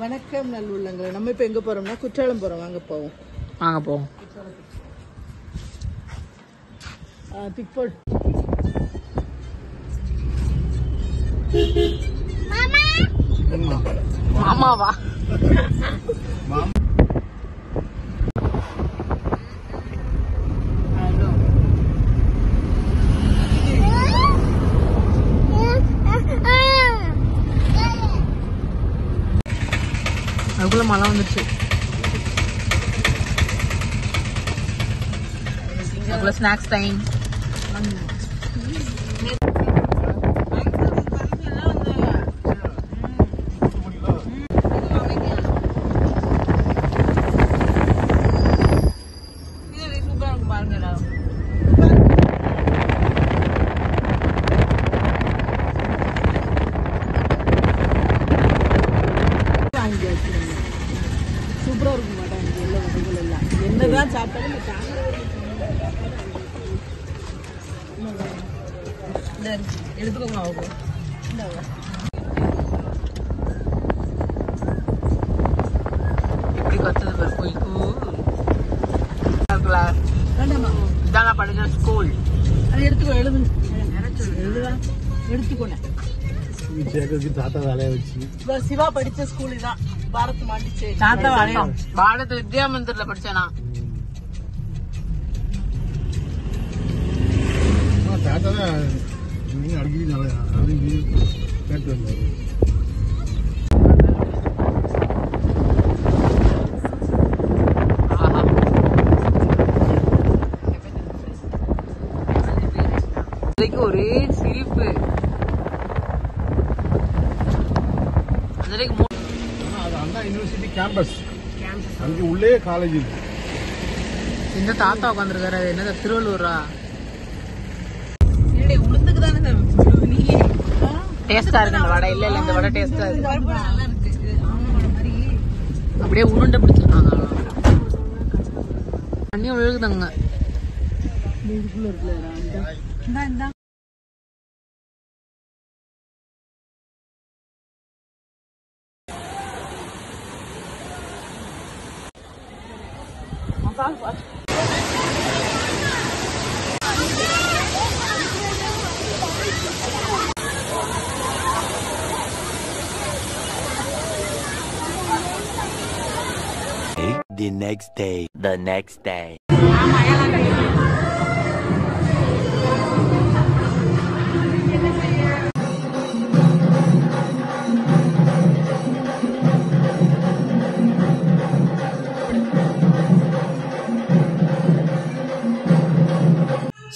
வணக்கம் நல்லுள்ளங்களே. நம்ம இப்போ எங்கே போகிறோம்னா குற்றாலம் போகிறோம். வாங்க போவோம். திக்போல் மாமாவா அதுக்குள்ள மழை வந்துருச்சு. அதுக்குள்ள ஸ்நாக்ஸ் டைம். சூப்பரா இருக்கும் மேடம். எல்லாம் வகைகள் எல்லாம் என்னதான் சாப்பிட்டாலும் எடுத்துக்கோங்க. அவங்க எப்படி கத்துது பேர் கோயிலுக்கு. இதான் படிக்கிற ஸ்கூல். அது எடுத்துக்கோ. எடுத்துக்கோனேன். தாத்தா வேலையை வச்சு சிவா படிச்ச ஸ்கூல் தான். பாரத் மாண்டிச்சு தாத்தா வேலையும் பாரத் வித்யா மந்திரில படிச்சேனா. தாத்தா தான் அடிக்கடி கேட்டு வந்தாரு. ஒரே சிரிப்பு. யூனிவர்சிட்டி கேம்பஸ் அங்கே உள்ளே காலேஜ். இந்த தாத்தா உட்காந்துருக்காரு. அது என்னது, திருவள்ளூரா? உளுந்துக்கு தானே டேஸ்டா இருக்கு இந்த வடை. இல்ல இந்த வடை டேஸ்டா இருக்கு. அப்படியே உருண்டை பிடிச்சிருக்காங்க. தண்ணி ஒழுகுதாங்க. The next day.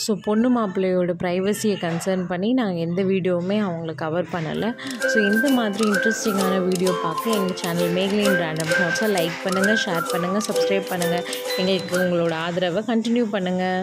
ஸோ பொண்ணு மாப்பிள்ளையோட ப்ரைவசியை கன்சர்ன் பண்ணி நாங்கள் எந்த வீடியோவுமே அவங்கள கவர் பண்ணலை. ஸோ இந்த மாதிரி இன்ட்ரெஸ்டிங்கான வீடியோ பார்க்க எங்கள் சேனல் மேகலின் ரேண்டம் தாட்ஸை லைக் பண்ணுங்கள், ஷேர் பண்ணுங்கள், சப்ஸ்கிரைப் பண்ணுங்கள். எங்களுக்கு உங்களோட ஆதரவை கண்டினியூ பண்ணுங்கள்.